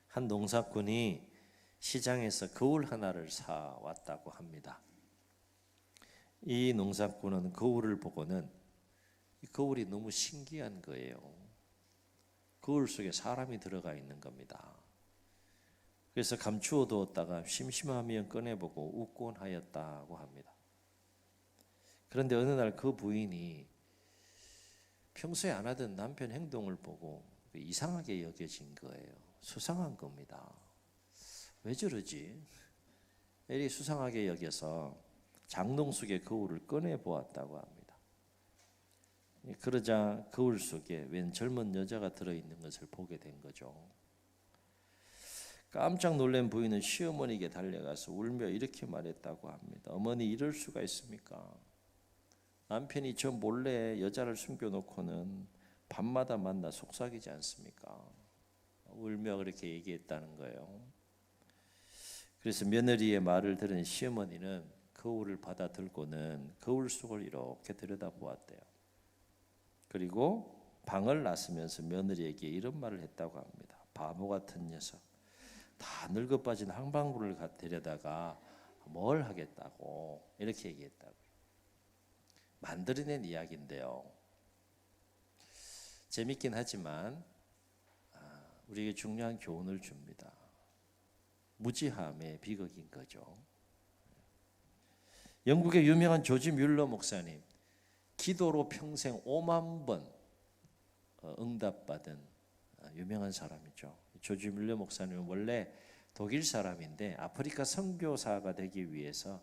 한 농사꾼이 시장에서 거울 하나를 사 왔다고 합니다. 이 농사꾼은 거울을 보고는 이 거울이 너무 신기한 거예요. 거울 속에 사람이 들어가 있는 겁니다. 그래서 감추어 두었다가 심심하면 꺼내보고 웃곤 하였다고 합니다. 그런데 어느 날 그 부인이 평소에 안 하던 남편 행동을 보고 이상하게 여겨진 거예요. 수상한 겁니다. 왜 저러지? 이리 수상하게 여겨서 장롱 속의 거울을 꺼내 보았다고 합니다. 그러자 거울 속에 웬 젊은 여자가 들어있는 것을 보게 된 거죠. 깜짝 놀란 부인은 시어머니에게 달려가서 울며 이렇게 말했다고 합니다. 어머니, 이럴 수가 있습니까? 남편이 저 몰래 여자를 숨겨놓고는 밤마다 만나 속삭이지 않습니까? 울며 그렇게 얘기했다는 거예요. 그래서 며느리의 말을 들은 시어머니는 거울을 받아 들고는 거울 속을 이렇게 들여다보았대요. 그리고 방을 나서면서 며느리에게 이런 말을 했다고 합니다. 바보 같은 녀석, 다 늙어 빠진 한방구를 데려다가 뭘 하겠다고 이렇게 얘기했다고요. 만들어낸 이야기인데요. 재밌긴 하지만 우리에게 중요한 교훈을 줍니다. 무지함의 비극인 거죠. 영국의 유명한 조지 뮬러 목사님, 기도로 평생 5만 번 응답받은 유명한 사람이죠. 조지 뮬러 목사님은 원래 독일 사람인데 아프리카 선교사가 되기 위해서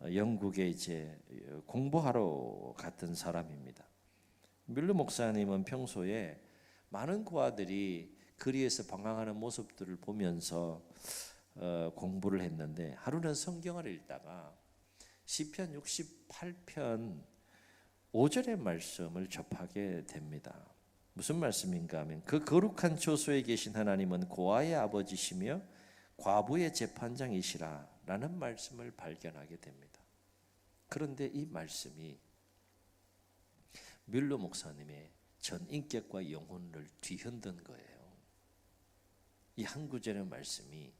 영국에 이제 공부하러 갔던 사람입니다. 뮬러 목사님은 평소에 많은 고아들이 거리에서 방황하는 모습들을 보면서 공부를 했는데 하루는 성경을 읽다가 시편 68편 5절의 말씀을 접하게 됩니다. 무슨 말씀인가 하면 그 거룩한 초소에 계신 하나님은 고아의 아버지시며 과부의 재판장이시라 라는 말씀을 발견하게 됩니다. 그런데 이 말씀이 뮬러 목사님의 전 인격과 영혼을 뒤흔든 거예요. 이 한 구절의 말씀이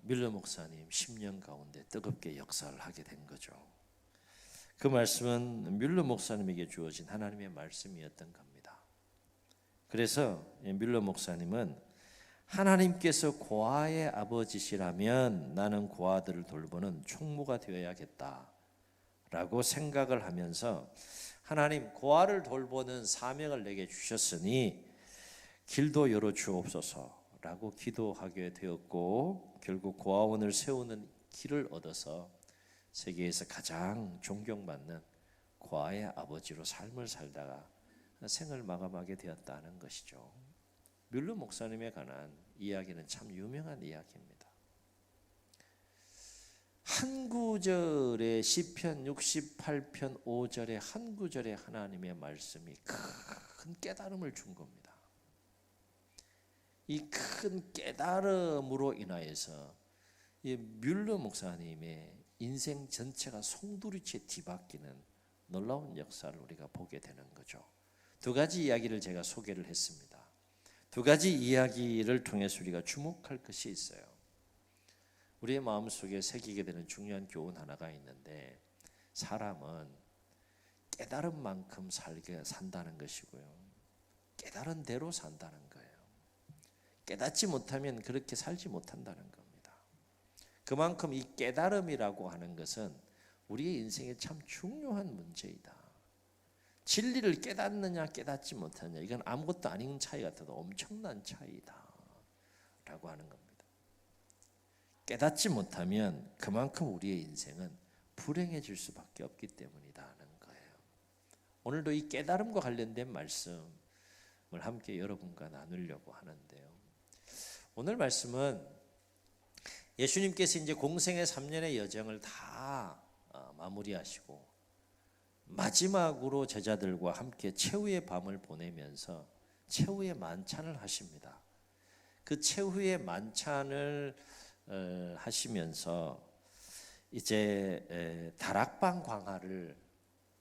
뮬러 목사님 10년 가운데 뜨겁게 역사를 하게 된 거죠. 그 말씀은 뮬러 목사님에게 주어진 하나님의 말씀이었던 겁니다. 그래서 뮬러 목사님은 하나님께서 고아의 아버지시라면 나는 고아들을 돌보는 총무가 되어야겠다라고 생각을 하면서 하나님, 고아를 돌보는 사명을 내게 주셨으니 길도 열어 주옵소서라고 기도하게 되었고 결국 고아원을 세우는 길을 얻어서 세계에서 가장 존경받는 고아의 아버지로 삶을 살다가 생을 마감하게 되었다는 것이죠. 뮬러 목사님에 관한 이야기는 참 유명한 이야기입니다. 한 구절의 시편 68편 5절의 한 구절의 하나님의 말씀이 큰 깨달음을 준 겁니다. 이 큰 깨달음으로 인하여서 이 뮬러 목사님의 인생 전체가 송두리째 뒤바뀌는 놀라운 역사를 우리가 보게 되는 거죠. 두 가지 이야기를 제가 소개를 했습니다. 두 가지 이야기를 통해서 우리가 주목할 것이 있어요. 우리의 마음속에 새기게 되는 중요한 교훈 하나가 있는데 사람은 깨달은 만큼 산다는 것이고요. 깨달은 대로 산다는 거예요. 깨닫지 못하면 그렇게 살지 못한다는 겁니다. 그만큼 이 깨달음이라고 하는 것은 우리의 인생에 참 중요한 문제이다. 진리를 깨닫느냐 깨닫지 못하느냐 이건 아무것도 아닌 차이 같아도 엄청난 차이다 라고 하는 겁니다. 깨닫지 못하면 그만큼 우리의 인생은 불행해질 수밖에 없기 때문이라는 거예요. 오늘도 이 깨달음과 관련된 말씀을 함께 여러분과 나누려고 하는데요. 오늘 말씀은 예수님께서 이제 공생의 3년의 여정을 다 마무리하시고 마지막으로 제자들과 함께 최후의 밤을 보내면서 최후의 만찬을 하십니다. 그 최후의 만찬을 하시면서 이제 다락방 광화를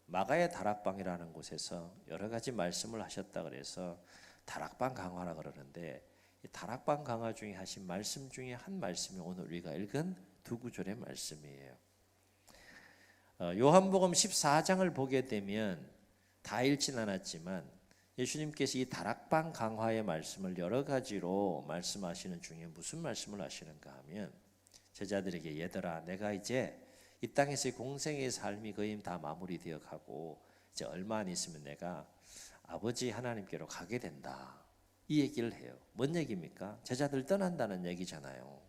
마가의 다락방이라는 곳에서 여러 가지 말씀을 하셨다 그래서 다락방 강화라 그러는데 다락방 강화 중에 하신 말씀 중에 한 말씀이 오늘 우리가 읽은 두 구절의 말씀이에요. 요한복음 14장을 보게 되면 다 읽진 않았지만 예수님께서 이 다락방 강화의 말씀을 여러 가지로 말씀하시는 중에 무슨 말씀을 하시는가 하면 제자들에게 얘들아 내가 이제 이 땅에서의 공생의 삶이 거의 다 마무리되어 가고 이제 얼마 안 있으면 내가 아버지 하나님께로 가게 된다. 이 얘기를 해요. 뭔 얘기입니까? 제자들 떠난다는 얘기잖아요.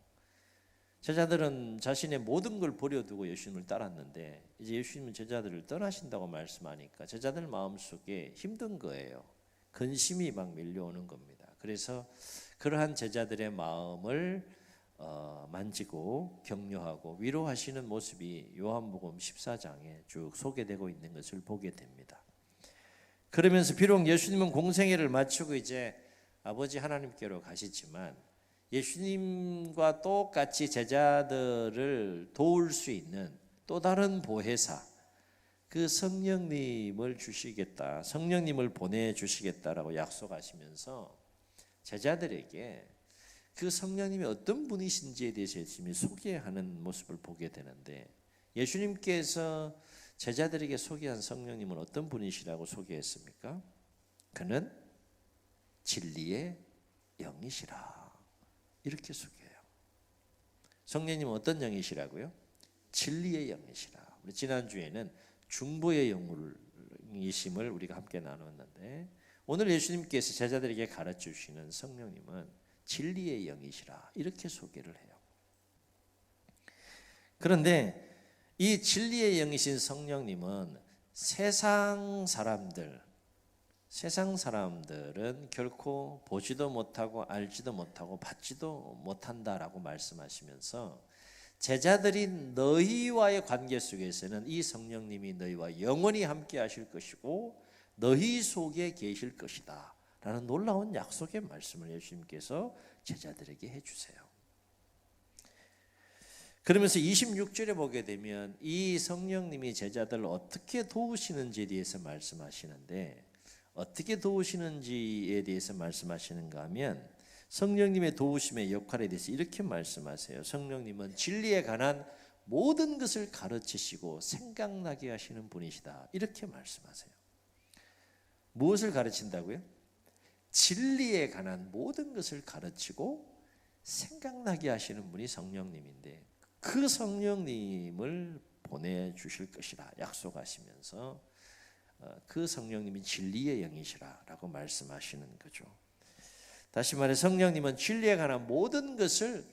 제자들은 자신의 모든 걸 버려두고 예수님을 따랐는데 이제 예수님은 제자들을 떠나신다고 말씀하니까 제자들 마음속에 힘든 거예요. 근심이 막 밀려오는 겁니다. 그래서 그러한 제자들의 마음을 만지고 격려하고 위로하시는 모습이 요한복음 14장에 쭉 소개되고 있는 것을 보게 됩니다. 그러면서 비록 예수님은 공생애를 마치고 이제 아버지 하나님께로 가시지만 예수님과 똑같이 제자들을 도울 수 있는 또 다른 보혜사 그 성령님을 주시겠다, 성령님을 보내주시겠다라고 약속하시면서 제자들에게 그 성령님이 어떤 분이신지에 대해서 예수님이 소개하는 모습을 보게 되는데 예수님께서 제자들에게 소개한 성령님은 어떤 분이시라고 소개했습니까? 그는 진리의 영이시라 이렇게 소개해요. 성령님은 어떤 영이시라고요? 진리의 영이시라. 우리 지난주에는 중보의 영이심을 우리가 함께 나눴는데 오늘 예수님께서 제자들에게 가르쳐 주시는 성령님은 진리의 영이시라 이렇게 소개를 해요. 그런데 이 진리의 영이신 성령님은 세상 사람들은 결코 보지도 못하고 알지도 못하고 받지도 못한다라고 말씀하시면서 제자들이 너희와의 관계 속에서는 이 성령님이 너희와 영원히 함께 하실 것이고 너희 속에 계실 것이다 라는 놀라운 약속의 말씀을 예수님께서 제자들에게 해주세요. 그러면서 26절에 보게 되면 이 성령님이 제자들을 어떻게 도우시는지에 대해서 말씀하시는데 어떻게 도우시는지에 대해서 말씀하시는가 하면 성령님의 도우심의 역할에 대해서 이렇게 말씀하세요. 성령님은 진리에 관한 모든 것을 가르치시고 생각나게 하시는 분이시다 이렇게 말씀하세요. 무엇을 가르친다고요? 진리에 관한 모든 것을 가르치고 생각나게 하시는 분이 성령님인데 그 성령님을 보내주실 것이라 약속하시면서 그 성령님이 진리의 영이시라라고 말씀하시는 거죠. 다시 말해 성령님은 진리에 관한 모든 것을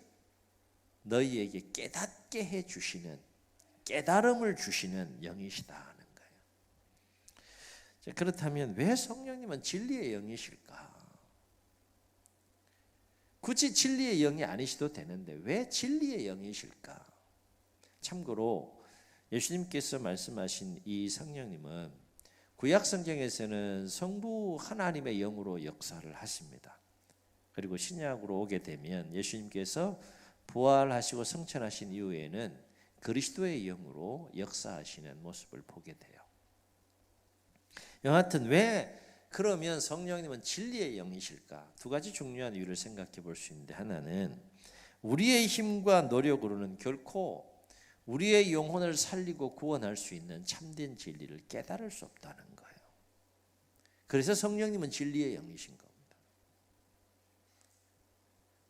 너희에게 깨닫게 해주시는 깨달음을 주시는 영이시다 하는 거예요. 그렇다면 왜 성령님은 진리의 영이실까? 굳이 진리의 영이 아니셔도 되는데 왜 진리의 영이실까? 참고로 예수님께서 말씀하신 이 성령님은 구약 성경에서는 성부 하나님의 영으로 역사를 하십니다. 그리고 신약으로 오게 되면 예수님께서 부활하시고 성천하신 이후에는 그리스도의 영으로 역사하시는 모습을 보게 돼요. 여하튼 왜 그러면 성령님은 진리의 영이실까? 두 가지 중요한 이유를 생각해 볼 수 있는데 하나는 우리의 힘과 노력으로는 결코 우리의 영혼을 살리고 구원할 수 있는 참된 진리를 깨달을 수 없다는 거예요. 그래서 성령님은 진리의 영이신 겁니다.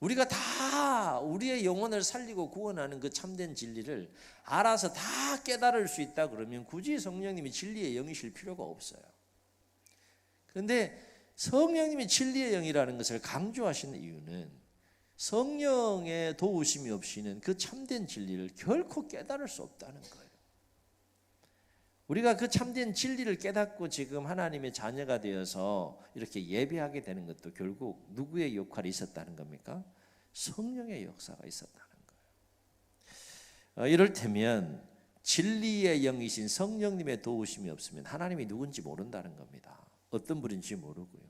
우리가 다 우리의 영혼을 살리고 구원하는 그 참된 진리를 알아서 다 깨달을 수 있다 그러면 굳이 성령님이 진리의 영이실 필요가 없어요. 그런데 성령님이 진리의 영이라는 것을 강조하시는 이유는 성령의 도우심이 없이는 그 참된 진리를 결코 깨달을 수 없다는 거예요. 우리가 그 참된 진리를 깨닫고 지금 하나님의 자녀가 되어서 이렇게 예배하게 되는 것도 결국 누구의 역할이 있었다는 겁니까? 성령의 역사가 있었다는 거예요. 이를테면 진리의 영이신 성령님의 도우심이 없으면 하나님이 누군지 모른다는 겁니다. 어떤 분인지 모르고요.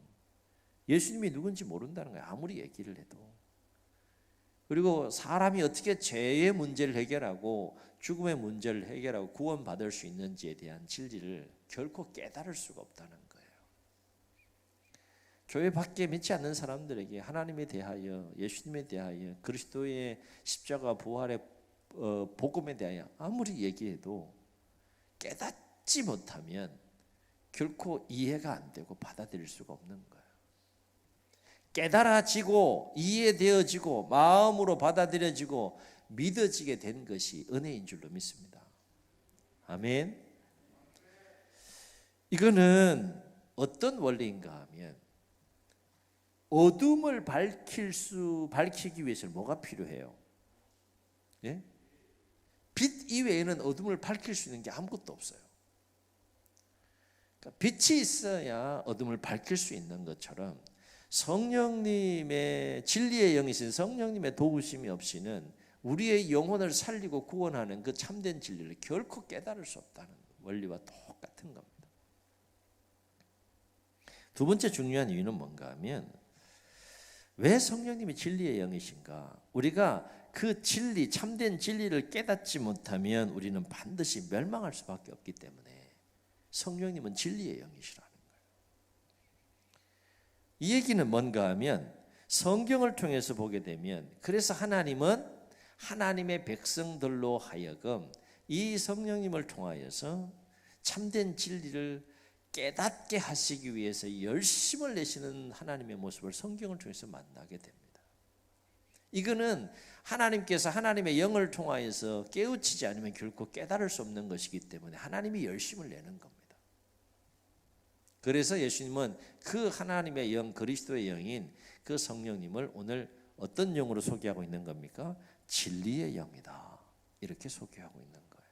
예수님이 누군지 모른다는 거예요. 아무리 얘기를 해도. 그리고 사람이 어떻게 죄의 문제를 해결하고 죽음의 문제를 해결하고 구원받을 수 있는지에 대한 진리를 결코 깨달을 수가 없다는 거예요. 교회 밖에 믿지 않는 사람들에게 하나님에 대하여, 예수님에 대하여, 그리스도의 십자가 부활의 복음에 대하여 아무리 얘기해도 깨닫지 못하면 결코 이해가 안 되고 받아들일 수가 없는 거예요. 깨달아지고 이해되어지고 마음으로 받아들여지고 믿어지게 된 것이 은혜인 줄로 믿습니다. 아멘. 이거는 어떤 원리인가 하면 어둠을 밝히기 위해서는 뭐가 필요해요? 예? 빛 이외에는 어둠을 밝힐 수 있는 게 아무것도 없어요. 그러니까 빛이 있어야 어둠을 밝힐 수 있는 것처럼 성령님의 진리의 영이신 성령님의 도우심이 없이는 우리의 영혼을 살리고 구원하는 그 참된 진리를 결코 깨달을 수 없다는 원리와 똑같은 겁니다. 두 번째 중요한 이유는 뭔가 하면 왜 성령님이 진리의 영이신가? 우리가 그 진리, 참된 진리를 깨닫지 못하면 우리는 반드시 멸망할 수밖에 없기 때문에 성령님은 진리의 영이시라는 거예요. 이 얘기는 뭔가 하면 성경을 통해서 보게 되면 그래서 하나님은 하나님의 백성들로 하여금 이 성령님을 통하여서 참된 진리를 깨닫게 하시기 위해서 열심을 내시는 하나님의 모습을 성경을 통해서 만나게 됩니다. 이거는 하나님께서 하나님의 영을 통하여서 깨우치지 않으면 결코 깨달을 수 없는 것이기 때문에 하나님이 열심을 내는 겁니다. 그래서 예수님은 그 하나님의 영, 그리스도의 영인 그 성령님을 오늘 어떤 영으로 소개하고 있는 겁니까? 진리의 영이다. 이렇게 소개하고 있는 거예요.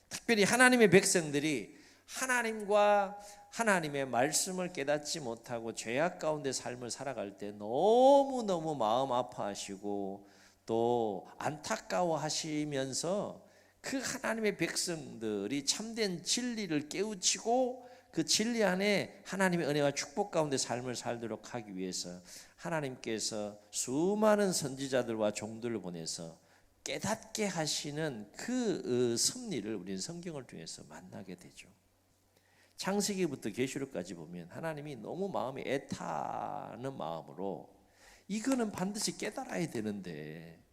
특별히 하나님의 백성들이 하나님과 하나님의 말씀을 깨닫지 못하고 죄악 가운데 삶을 살아갈 때 너무너무 마음 아파하시고 또 안타까워하시면서 그 하나님의 백성들이 참된 진리를 깨우치고 그 진리 안에 하나님의 은혜와 축복 가운데 삶을 살도록 하기 위해서 하나님께서 수많은 선지자들과 종들을 보내서 깨닫게 하시는 그 섭리를 우리는 성경을 통해서 만나게 되죠. 창세기부터 계시록까지 보면 하나님이 너무 마음이 애타는 마음으로 이거는 반드시 깨달아야 되는데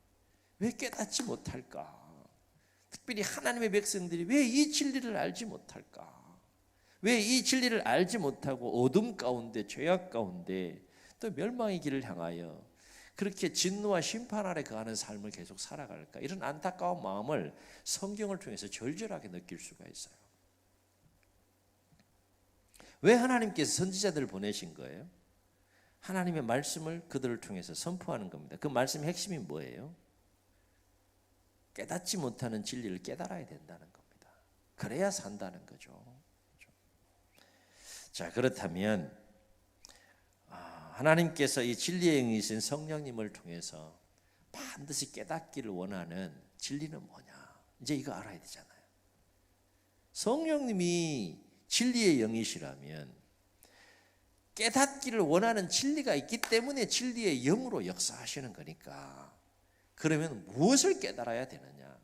왜 깨닫지 못할까? 특별히 하나님의 백성들이 왜 이 진리를 알지 못할까? 왜 이 진리를 알지 못하고 어둠 가운데 죄악 가운데 또 멸망의 길을 향하여 그렇게 진노와 심판 아래 거하는 삶을 계속 살아갈까? 이런 안타까운 마음을 성경을 통해서 절절하게 느낄 수가 있어요. 왜 하나님께서 선지자들을 보내신 거예요? 하나님의 말씀을 그들을 통해서 선포하는 겁니다. 그 말씀의 핵심이 뭐예요? 깨닫지 못하는 진리를 깨달아야 된다는 겁니다. 그래야 산다는 거죠. 자, 그렇다면 하나님께서 이 진리의 영이신 성령님을 통해서 반드시 깨닫기를 원하는 진리는 뭐냐? 이제 이거 알아야 되잖아요. 성령님이 진리의 영이시라면 깨닫기를 원하는 진리가 있기 때문에 진리의 영으로 역사하시는 거니까 그러면 무엇을 깨달아야 되느냐?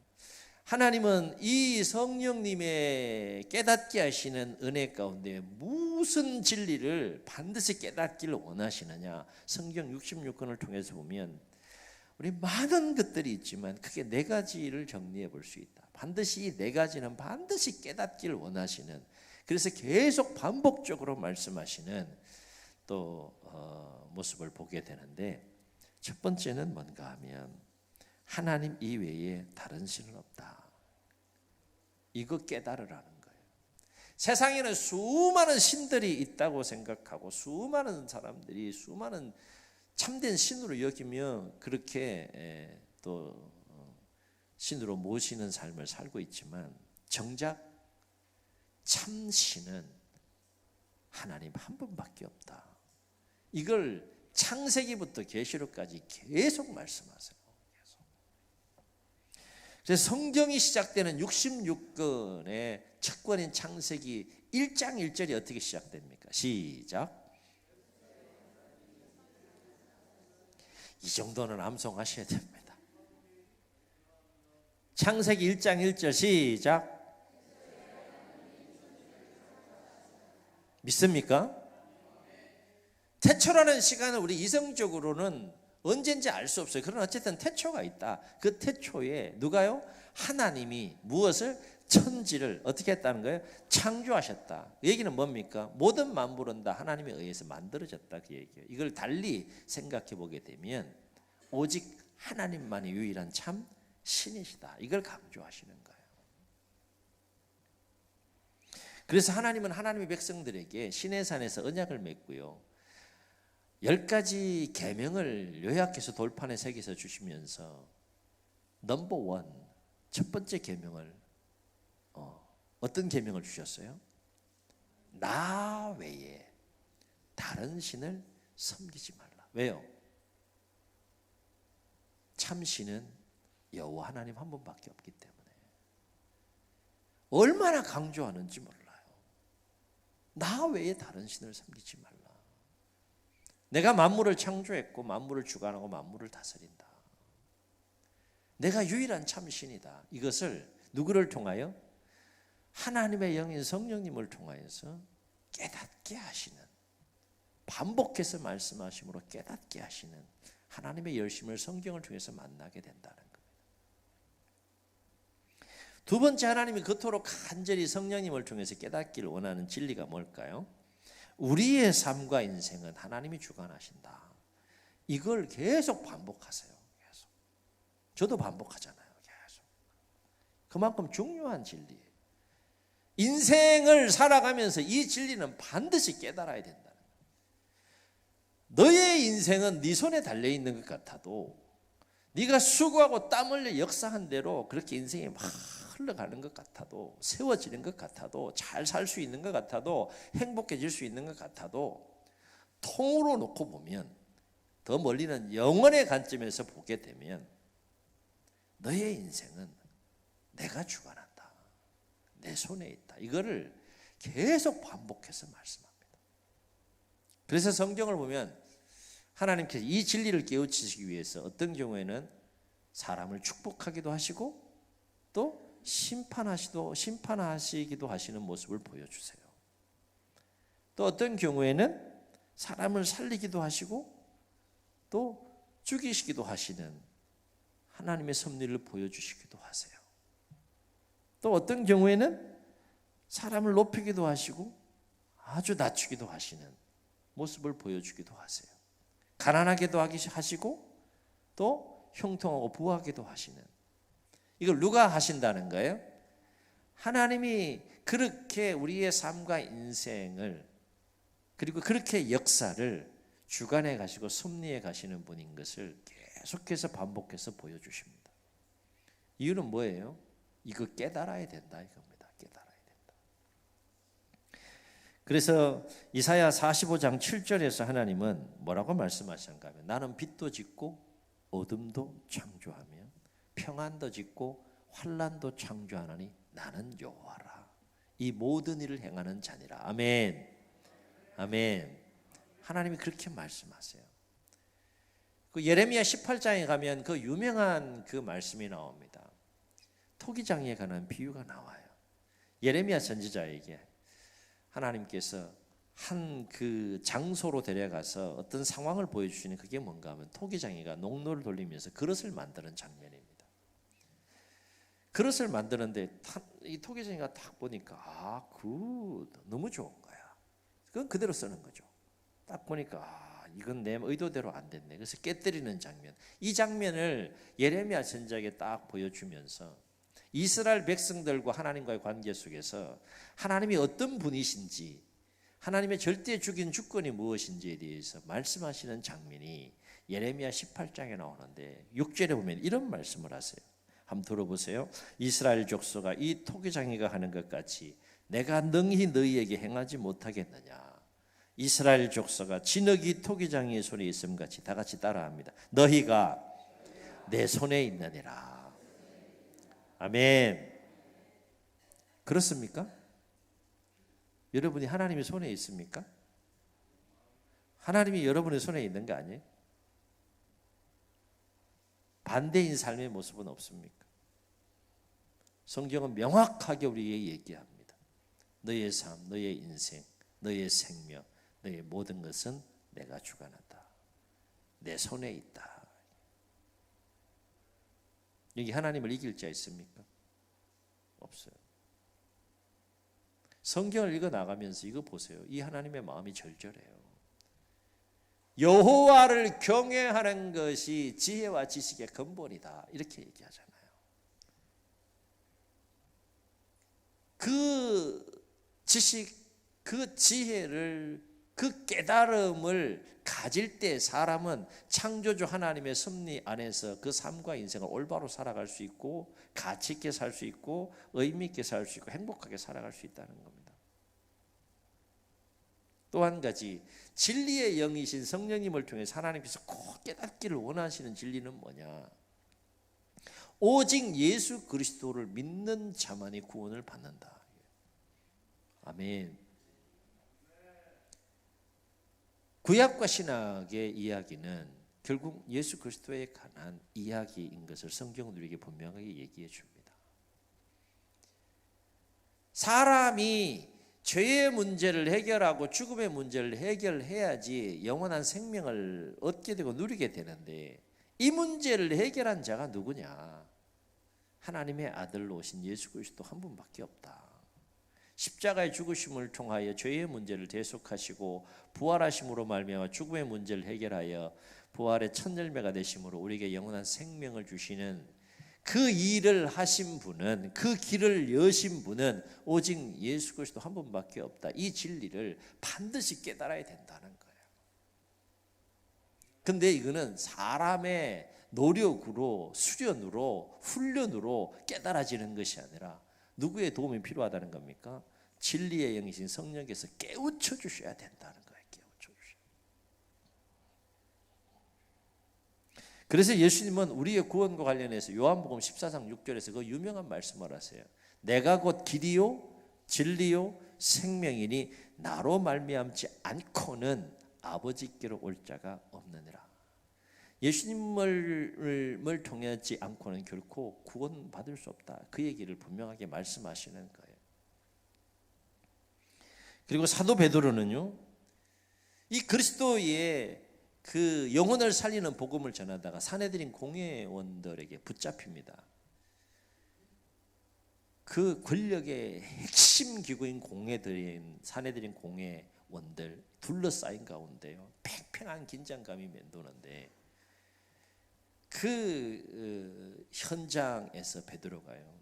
하나님은 이 성령님의 깨닫게 하시는 은혜 가운데 무슨 진리를 반드시 깨닫기를 원하시느냐? 성경 66권을 통해서 보면 우리 많은 것들이 있지만 크게 네 가지를 정리해 볼 수 있다. 반드시 이 네 가지는 반드시 깨닫기를 원하시는, 그래서 계속 반복적으로 말씀하시는 또 모습을 보게 되는데, 첫 번째는 뭔가 하면 하나님 이외에 다른 신은 없다. 이거 깨달으라는 거예요. 세상에는 수많은 신들이 있다고 생각하고 수많은 사람들이 수많은 참된 신으로 여기며 그렇게 또 신으로 모시는 삶을 살고 있지만 정작 참신은 하나님 한 분밖에 없다. 이걸 창세기부터 계시록까지 계속 말씀하세요. 그래서 성경이 시작되는 66권의 첫 권인 창세기 1장 1절이 어떻게 시작됩니까? 시작. 이 정도는 암송하셔야 됩니다. 창세기 1장 1절 시작. 믿습니까? 태초라는 시간은 우리 이성적으로는 언젠지 알 수 없어요. 그러나 어쨌든 태초가 있다. 그 태초에 누가요? 하나님이 무엇을? 천지를 어떻게 했다는 거예요? 창조하셨다. 그 얘기는 뭡니까? 모든 만물은 다 하나님에 의해서 만들어졌다 그 얘기예요. 이걸 달리 생각해 보게 되면 오직 하나님만이 유일한 참 신이시다. 이걸 강조하시는 거예요. 그래서 하나님은 하나님의 백성들에게 시내산에서 언약을 맺고요. 10가지 계명을 요약해서 돌판에 새겨서 주시면서 넘버 원, 첫 번째 계명을 어떤 계명을 주셨어요? 나 외에 다른 신을 섬기지 말라. 왜요? 참 신은 여호와 하나님 한 분밖에 없기 때문에. 얼마나 강조하는지 몰라요. 나 외에 다른 신을 섬기지 말라. 내가 만물을 창조했고 만물을 주관하고 만물을 다스린다. 내가 유일한 참 신이다. 이것을 누구를 통하여? 하나님의 영인 성령님을 통하여서 깨닫게 하시는, 반복해서 말씀하심으로 깨닫게 하시는 하나님의 열심을 성경을 통해서 만나게 된다는 겁니다. 두 번째, 하나님이 그토록 간절히 성령님을 통해서 깨닫기를 원하는 진리가 뭘까요? 우리의 삶과 인생은 하나님이 주관하신다. 이걸 계속 반복하세요. 계속. 저도 반복하잖아요. 계속. 그만큼 중요한 진리예요. 인생을 살아가면서 이 진리는 반드시 깨달아야 된다는 거예요. 너의 인생은 네 손에 달려있는 것 같아도, 네가 수고하고 땀 흘려 역사한 대로 그렇게 인생이 막 흘러가는 것 같아도, 세워지는 것 같아도, 잘 살 수 있는 것 같아도, 행복해질 수 있는 것 같아도, 통으로 놓고 보면, 더 멀리는 영원의 관점에서 보게 되면 너의 인생은 내가 주관한다. 내 손에 있다. 이거를 계속 반복해서 말씀합니다. 그래서 성경을 보면 하나님께서 이 진리를 깨우치시기 위해서 어떤 경우에는 사람을 축복하기도 하시고 또 심판하시기도 하시는 모습을 보여주세요. 또 어떤 경우에는 사람을 살리기도 하시고 또 죽이시기도 하시는 하나님의 섭리를 보여주시기도 하세요. 또 어떤 경우에는 사람을 높이기도 하시고 아주 낮추기도 하시는 모습을 보여주기도 하세요. 가난하게도 하시고 또 형통하고 부하게도 하시는, 이걸 누가 하신다는 거예요? 하나님이 그렇게 우리의 삶과 인생을, 그리고 그렇게 역사를 주관해 가시고 섭리해 가시는 분인 것을 계속해서 반복해서 보여주십니다. 이유는 뭐예요? 이거 깨달아야 된다 이겁니다. 깨달아야 된다. 그래서 이사야 45장 7절에서 하나님은 뭐라고 말씀하셨는가 하면, 나는 빛도 짓고 어둠도 창조하며 평안도 짓고 환난도 창조하나니 나는 여호와라. 이 모든 일을 행하는 자니라. 아멘. 아멘. 하나님이 그렇게 말씀하세요. 그 예레미야 18장에 가면 그 유명한 그 말씀이 나옵니다. 토기장에 관한 비유가 나와요. 예레미야 선지자에게 하나님께서 한 그 장소로 데려가서 어떤 상황을 보여주시는, 그게 뭔가 하면 토기장이가 농로를 돌리면서 그릇을 만드는 장면입니다. 그릇을 만드는데 이 토기장이가 딱 보니까 너무 좋은 거야. 그건 그대로 쓰는 거죠. 딱 보니까 이건 내 의도대로 안 됐네. 그래서 깨뜨리는 장면. 이 장면을 예레미야 선지자에게 딱 보여주면서 이스라엘 백성들과 하나님과의 관계 속에서 하나님이 어떤 분이신지, 하나님의 절대적인 주권이 무엇인지에 대해서 말씀하시는 장면이 예레미야 18장에 나오는데 6절에 보면 이런 말씀을 하세요. 한번 들어보세요. 이스라엘 족속아, 이 토기장이가 하는 것 같이 내가 능히 너희에게 행하지 못하겠느냐. 이스라엘 족속아, 진흙이 토기장이의 손에 있음 같이, 다 같이 따라합니다. 너희가 내 손에 있느니라. 아멘. 그렇습니까? 여러분이 하나님의 손에 있습니까? 하나님이 여러분의 손에 있는 거 아니에요? 반대인 삶의 모습은 없습니까? 성경은 명확하게 우리에게 얘기합니다. 너의 삶, 너의 인생, 너의 생명, 너의 모든 것은 내가 주관한다. 내 손에 있다. 여기 하나님을 이길 자 있습니까? 없어요. 성경을 읽어 나가면서 이거 보세요. 이 하나님의 마음이 절절해요. 여호와를 경외하는 것이 지혜와 지식의 근본이다. 이렇게 얘기하잖아요. 그 지식, 그 지혜를, 그 깨달음을 가질 때 사람은 창조주 하나님의 섭리 안에서 그 삶과 인생을 올바로 살아갈 수 있고 가치 있게 살 수 있고 의미 있게 살 수 있고 행복하게 살아갈 수 있다는 겁니다. 또 한 가지, 진리의 영이신 성령님을 통해서 하나님께서 꼭 깨닫기를 원하시는 진리는 뭐냐? 오직 예수 그리스도를 믿는 자만이 구원을 받는다. 아멘. 구약과 신약의 이야기는 결국 예수 그리스도에 관한 이야기인 것을 성경은 우리에게 분명하게 얘기해 줍니다. 사람이 죄의 문제를 해결하고 죽음의 문제를 해결해야지 영원한 생명을 얻게 되고 누리게 되는데, 이 문제를 해결한 자가 누구냐? 하나님의 아들로 오신 예수 그리스도 한 분밖에 없다. 십자가의 죽으심을 통하여 죄의 문제를 대속하시고 부활하심으로 말미암아 죽음의 문제를 해결하여 부활의 첫 열매가 되심으로 우리에게 영원한 생명을 주시는 그 일을 하신 분은, 그 길을 여신 분은 오직 예수 그리스도 한 분밖에 없다. 이 진리를 반드시 깨달아야 된다는 거예요. 근데 이거는 사람의 노력으로, 수련으로, 훈련으로 깨달아지는 것이 아니라 누구의 도움이 필요하다는 겁니까? 진리의 영이신 성령께서 깨우쳐 주셔야 된다는 거예요. 깨우쳐 주셔야. 그래서 예수님은 우리의 구원과 관련해서 요한복음 14장 6절에서 그 유명한 말씀을 하세요. 내가 곧 길이요 진리요 생명이니 나로 말미암지 않고는 아버지께로 올 자가 없느니라. 예수님을 통하지 않고는 결코 구원받을 수 없다. 그 얘기를 분명하게 말씀하시는 거예요. 그리고 사도 베드로는요, 이 그리스도의 그 영혼을 살리는 복음을 전하다가 사내들인 공회원들에게 붙잡힙니다. 그 권력의 핵심 기구인 공회들인 사내들인 공회원들 둘러싸인 가운데요, 팽팽한 긴장감이 맴도는데 그 현장에서 베드로가요,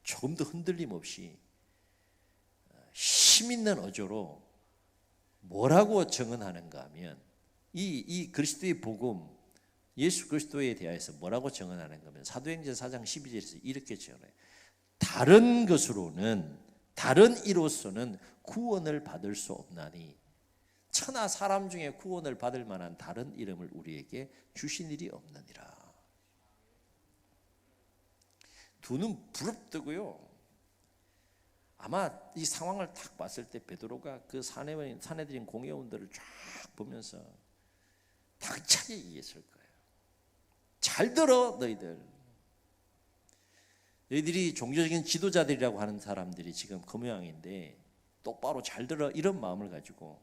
조금도 흔들림 없이 힘 있는 어조로 뭐라고 증언하는가 하면 이 그리스도의 복음, 예수 그리스도에 대해서 뭐라고 증언하는가 하면 사도행전 4장 12절에서 이렇게 증언해요. 다른 것으로는, 다른 이로서는 구원을 받을 수 없나니 천하 사람 중에 구원을 받을 만한 다른 이름을 우리에게 주신 일이 없느니라. 두 눈 부릅뜨고요. 아마 이 상황을 딱 봤을 때 베드로가 그 사내들인 공회원들을 쫙 보면서 당차게 얘기했을 거예요. 잘 들어 너희들. 너희들이 종교적인 지도자들이라고 하는 사람들이 지금 그 모양인데 똑바로 잘 들어, 이런 마음을 가지고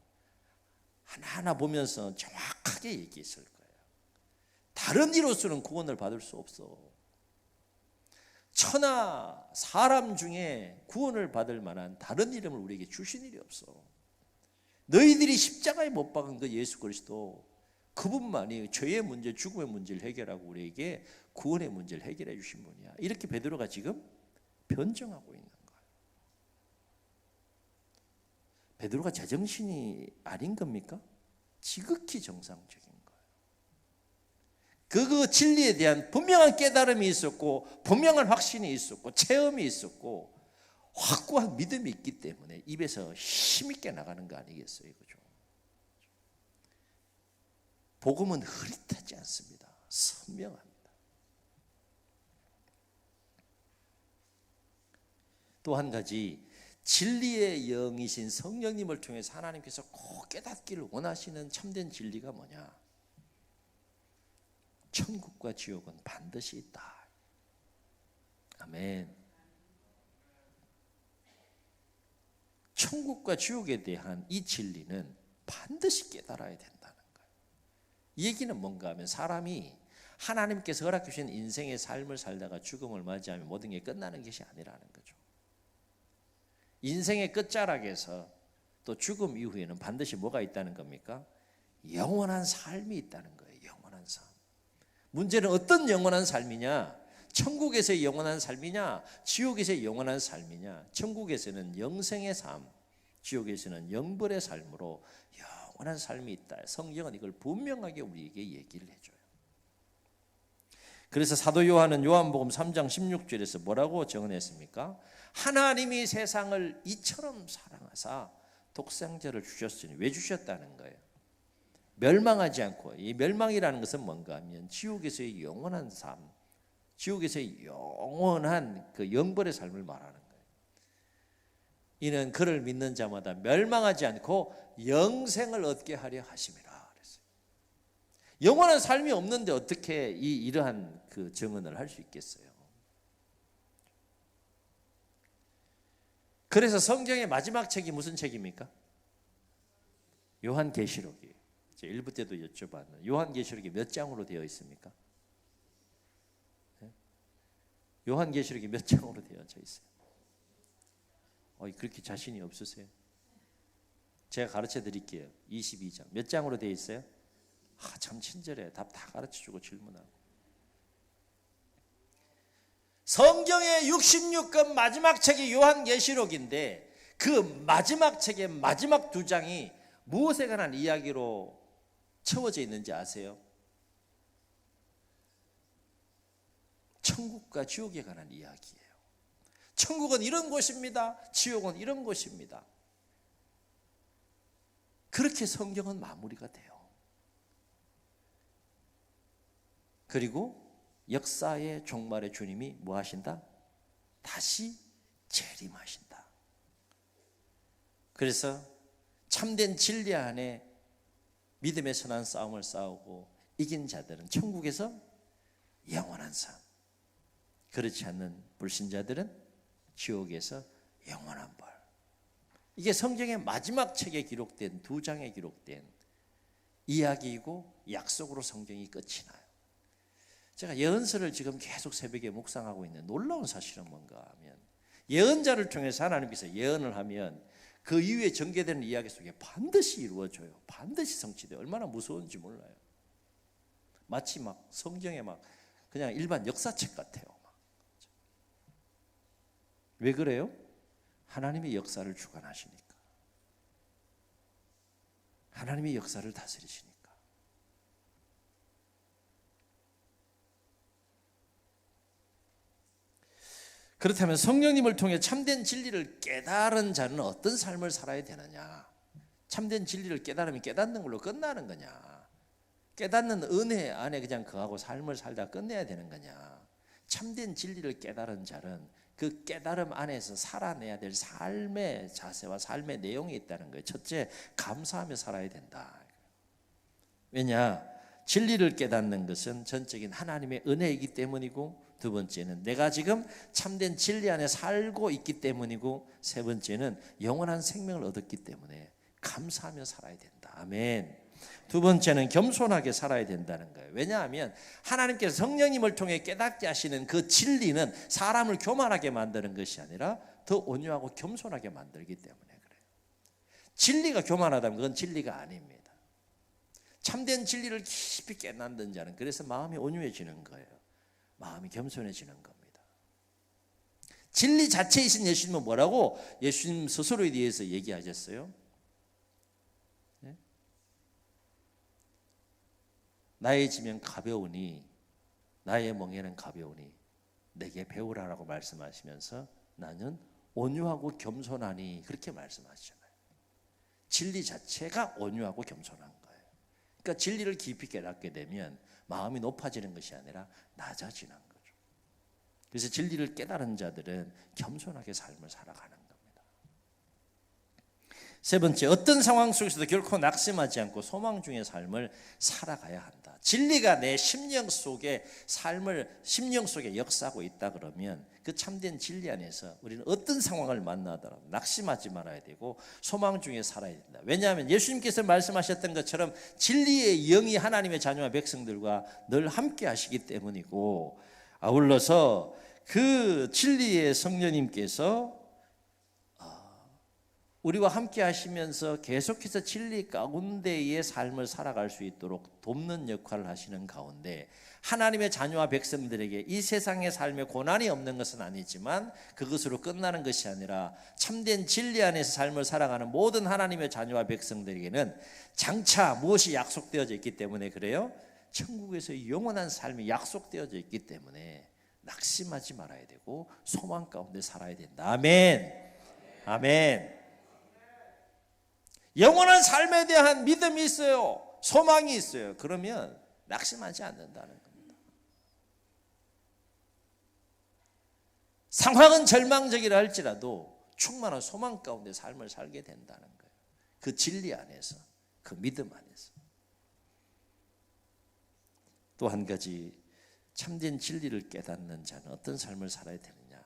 하나하나 보면서 정확하게 얘기했을 거예요. 다른 이로서는 구원을 받을 수 없어. 천하 사람 중에 구원을 받을 만한 다른 이름을 우리에게 주신 일이 없어. 너희들이 십자가에 못 박은 그 예수 그리스도, 그분만이 죄의 문제, 죽음의 문제를 해결하고 우리에게 구원의 문제를 해결해 주신 분이야. 이렇게 베드로가 지금 변증하고 있는 거예요. 베드로가 제정신이 아닌 겁니까? 지극히 정상적인 거예요. 그 진리에 대한 분명한 깨달음이 있었고, 분명한 확신이 있었고, 체험이 있었고, 확고한 믿음이 있기 때문에 입에서 힘있게 나가는 거 아니겠어요? 그죠? 복음은 흐릿하지 않습니다. 선명합니다. 또 한 가지, 진리의 영이신 성령님을 통해서 하나님께서 꼭 깨닫기를 원하시는 참된 진리가 뭐냐? 천국과 지옥은 반드시 있다. 아멘. 천국과 지옥에 대한 이 진리는 반드시 깨달아야 된다는 거예요. 이 얘기는 뭔가 하면 사람이 하나님께서 허락해 주신 인생의 삶을 살다가 죽음을 맞이하면 모든 게 끝나는 것이 아니라는 거죠. 인생의 끝자락에서 또 죽음 이후에는 반드시 뭐가 있다는 겁니까? 영원한 삶이 있다는 거예요. 영원한 삶. 문제는 어떤 영원한 삶이냐? 천국에서의 영원한 삶이냐? 지옥에서의 영원한 삶이냐? 천국에서는 영생의 삶, 지옥에서는 영벌의 삶으로 영원한 삶이 있다. 성경은 이걸 분명하게 우리에게 얘기를 해줘요. 그래서 사도 요한은 요한복음 3장 16절에서 뭐라고 정언했습니까? 하나님이 세상을 이처럼 사랑하사 독생자를 주셨으니, 왜 주셨다는 거예요? 멸망하지 않고, 이 멸망이라는 것은 뭔가 하면 지옥에서의 영원한 삶, 지옥에서의 영원한 그 영벌의 삶을 말하는 거예요. 이는 그를 믿는 자마다 멸망하지 않고 영생을 얻게 하려 하심이라 그랬어요. 영원한 삶이 없는데 어떻게 이러한 그 증언을 할 수 있겠어요? 그래서 성경의 마지막 책이 무슨 책입니까? 요한계시록이에요. 제가 1부 때도 여쭤봤는데 요한계시록이 몇 장으로 되어 있습니까? 요한계시록이 몇 장으로 되어져 있어요? 그렇게 자신이 없으세요? 제가 가르쳐 드릴게요. 22장. 몇 장으로 되어 있어요? 참 친절해. 답 다 가르쳐주고 질문하고. 성경의 66권 마지막 책이 요한계시록인데 그 마지막 책의 마지막 2장이 무엇에 관한 이야기로 채워져 있는지 아세요? 천국과 지옥에 관한 이야기예요. 천국은 이런 곳입니다. 지옥은 이런 곳입니다. 그렇게 성경은 마무리가 돼요. 그리고 역사의 종말에 주님이 뭐 하신다? 다시 재림하신다. 그래서 참된 진리 안에 믿음의 선한 싸움을 싸우고 이긴 자들은 천국에서 영원한 삶, 그렇지 않는 불신자들은 지옥에서 영원한 벌. 이게 성경의 마지막 책에 기록된 2장에 기록된 이야기이고 약속으로 성경이 끝이 나요. 제가 예언서를 지금 계속 새벽에 묵상하고 있는 놀라운 사실은 뭔가 하면 예언자를 통해서 하나님께서 예언을 하면 그 이후에 전개되는 이야기 속에 반드시 이루어져요. 반드시 성취돼요. 얼마나 무서운지 몰라요. 마치 막 성경에 막 그냥 일반 역사책 같아요. 왜 그래요? 하나님의 역사를 주관하시니까. 하나님의 역사를 다스리시니까. 그렇다면 성령님을 통해 참된 진리를 깨달은 자는 어떤 삶을 살아야 되느냐? 참된 진리를 깨달으면 깨닫는 걸로 끝나는 거냐? 깨닫는 은혜 안에 그냥 거하고 삶을 살다 끝내야 되는 거냐? 참된 진리를 깨달은 자는 그 깨달음 안에서 살아내야 될 삶의 자세와 삶의 내용이 있다는 거예요. 첫째, 감사하며 살아야 된다. 왜냐? 진리를 깨닫는 것은 전적인 하나님의 은혜이기 때문이고, 두 번째는 내가 지금 참된 진리 안에 살고 있기 때문이고, 세 번째는 영원한 생명을 얻었기 때문에 감사하며 살아야 된다. 아멘. 두 번째는 겸손하게 살아야 된다는 거예요. 왜냐하면 하나님께서 성령님을 통해 깨닫게 하시는 그 진리는 사람을 교만하게 만드는 것이 아니라 더 온유하고 겸손하게 만들기 때문에 그래요. 진리가 교만하다면 그건 진리가 아닙니다. 참된 진리를 깊이 깨닫는 자는 그래서 마음이 온유해지는 거예요. 마음이 겸손해지는 겁니다. 진리 자체이신 예수님은 뭐라고 예수님 스스로에 대해서 얘기하셨어요? 네? 나의 짐은 가벼우니 나의 멍에는 가벼우니 내게 배우라라고 말씀하시면서 나는 온유하고 겸손하니 그렇게 말씀하시잖아요. 진리 자체가 온유하고 겸손한 거예요. 그러니까 진리를 깊이 깨닫게 되면 마음이 높아지는 것이 아니라 낮아지는 거죠. 그래서 진리를 깨달은 자들은 겸손하게 삶을 살아가는 겁니다. 세 번째, 어떤 상황 속에서도 결코 낙심하지 않고 소망 중의 삶을 살아가야 한다. 진리가 내 심령 속에 역사하고 있다 그러면 그 참된 진리 안에서 우리는 어떤 상황을 만나더라도 낙심하지 말아야 되고 소망 중에 살아야 된다. 왜냐하면 예수님께서 말씀하셨던 것처럼 진리의 영이 하나님의 자녀와 백성들과 늘 함께 하시기 때문이고, 아울러서 그 진리의 성령님께서 우리와 함께 하시면서 계속해서 진리 가운데의 삶을 살아갈 수 있도록 돕는 역할을 하시는 가운데, 하나님의 자녀와 백성들에게 이 세상의 삶에 고난이 없는 것은 아니지만 그것으로 끝나는 것이 아니라 참된 진리 안에서 삶을 살아가는 모든 하나님의 자녀와 백성들에게는 장차 무엇이 약속되어져 있기 때문에 그래요? 천국에서 영원한 삶이 약속되어져 있기 때문에 낙심하지 말아야 되고 소망 가운데 살아야 된다. 아멘. 아멘. 영원한 삶에 대한 믿음이 있어요. 소망이 있어요. 그러면 낙심하지 않는다는 겁니다. 상황은 절망적이라 할지라도 충만한 소망 가운데 삶을 살게 된다는 거예요. 그 진리 안에서, 그 믿음 안에서. 또 한 가지, 참된 진리를 깨닫는 자는 어떤 삶을 살아야 되느냐.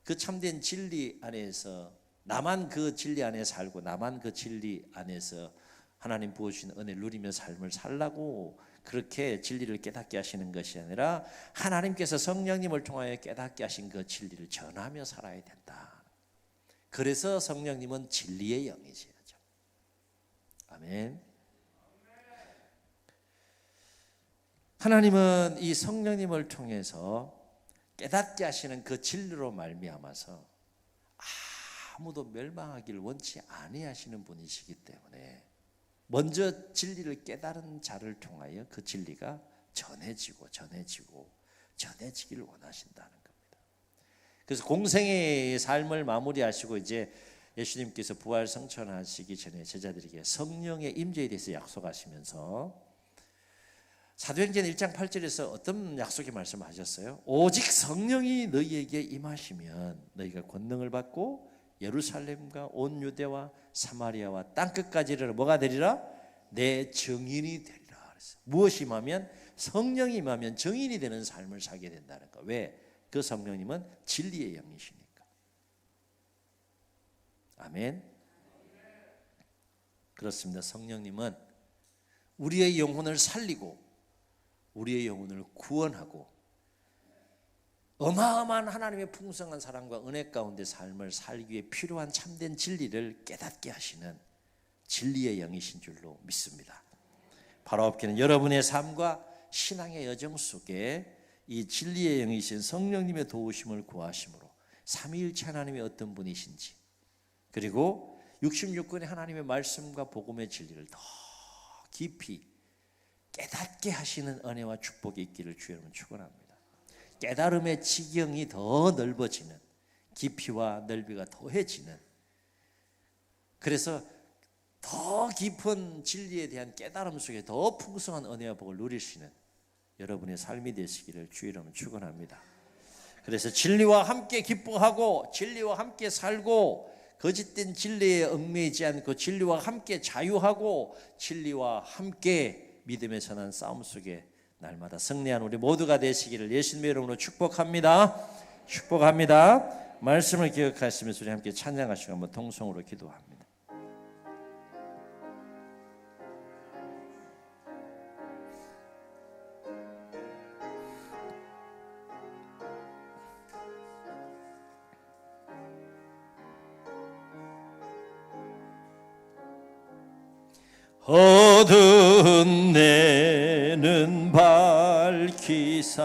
그 참된 진리 안에서 나만 그 진리 안에 살고 나만 그 진리 안에서 하나님 부어주신 은혜를 누리며 삶을 살라고 그렇게 진리를 깨닫게 하시는 것이 아니라 하나님께서 성령님을 통하여 깨닫게 하신 그 진리를 전하며 살아야 된다. 그래서 성령님은 진리의 영이시죠. 아멘. 하나님은 이 성령님을 통해서 깨닫게 하시는 그 진리로 말미암아서 아무도 멸망하기를 원치 아니하시는 분이시기 때문에 먼저 진리를 깨달은 자를 통하여 그 진리가 전해지기를 원하신다는 겁니다. 그래서 공생의 삶을 마무리하시고 이제 예수님께서 부활 성천하시기 전에 제자들에게 성령의 임재에 대해서 약속하시면서 사도행전 1장 8절에서 어떤 약속의 말씀을 하셨어요? 오직 성령이 너희에게 임하시면 너희가 권능을 받고 예루살렘과 온 유대와 사마리아와 땅끝까지 이르러 뭐가 되리라? 내 증인이 되리라 그랬어요. 무엇이 임하면? 성령이 임하면 증인이 되는 삶을 살게 된다는 거. 왜? 그 성령님은 진리의 영이시니까. 아멘. 그렇습니다. 성령님은 우리의 영혼을 살리고 우리의 영혼을 구원하고 어마어마한 하나님의 풍성한 사랑과 은혜 가운데 삶을 살기 위해 필요한 참된 진리를 깨닫게 하시는 진리의 영이신 줄로 믿습니다. 바로 없기는 여러분의 삶과 신앙의 여정 속에 이 진리의 영이신 성령님의 도우심을 구하심으로 삼위일체 하나님의 어떤 분이신지, 그리고 66권의 하나님의 말씀과 복음의 진리를 더 깊이 깨닫게 하시는 은혜와 축복이 있기를 주의 이름으로 축원합니다. 깨달음의 지경이 더 넓어지는, 깊이와 넓이가 더해지는, 그래서 더 깊은 진리에 대한 깨달음 속에 더 풍성한 은혜와 복을 누릴 수 있는 여러분의 삶이 되시기를 주의 이름으로 축원합니다. 그래서 진리와 함께 기뻐하고 진리와 함께 살고 거짓된 진리에 얽매이지 않고 진리와 함께 자유하고 진리와 함께 믿음의 선한 싸움 속에 날마다 승리한 우리 모두가 되시기를 예수님의 이름으로 축복합니다. 축복합니다. 말씀을 기억하시면서 우리 함께 찬양하시고 한번 통성으로 기도합니다. 어두운 내는 밝히사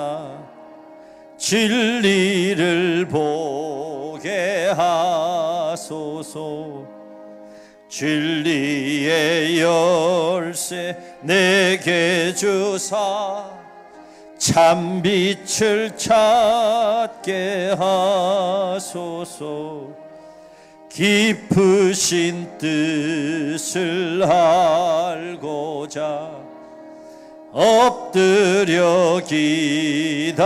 진리를 보게 하소서. 진리의 열쇠 내게 주사 참빛을 찾게 하소서. 깊으신 뜻을 알고자 엎드려 기다리오니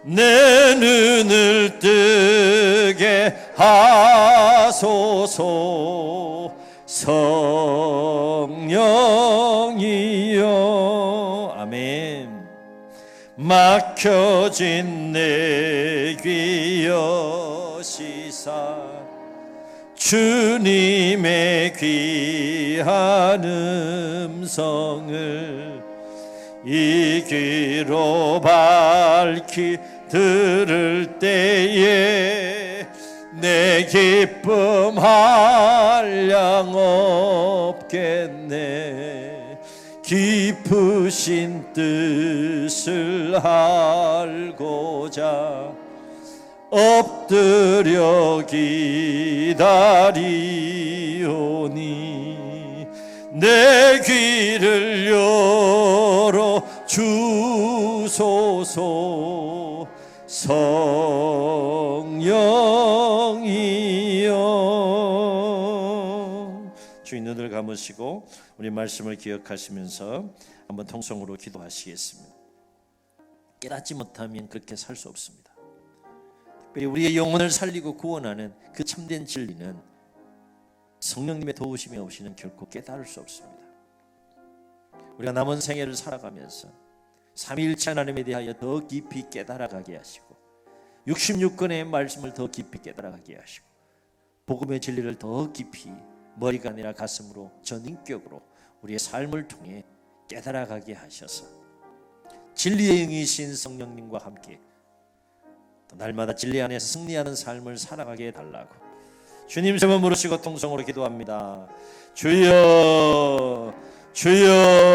내 눈을 뜨게 하소서. 성령이여. 아멘. 막혀진 내 귀 여시사 주님의 귀한 음성을 이 귀로 밝히 들을 때에 내 기쁨 한량 없겠네. 깊으신 뜻을 알고자 엎드려 기다리오니 내 귀를 열어 주소서. 성령이여. 주인 눈을 감으시고 우리 말씀을 기억하시면서 한번 통성으로 기도하시겠습니다. 깨닫지 못하면 그렇게 살 수 없습니다. 특별히 우리의 영혼을 살리고 구원하는 그 참된 진리는 성령님의 도우심이 없이는 결코 깨달을 수 없습니다. 우리가 남은 생애를 살아가면서 삼위일체 하나님에 대하여 더 깊이 깨달아가게 하시고 66권의 말씀을 더 깊이 깨달아가게 하시고 복음의 진리를 더 깊이 머리가 아니라 가슴으로 전인격으로 우리의 삶을 통해 깨달아가게 하셔서 진리의 영이신 성령님과 함께 또 날마다 진리 안에서 승리하는 삶을 살아가게 해달라고 주님 성을 부르시고 통성으로 기도합니다. 주여 주여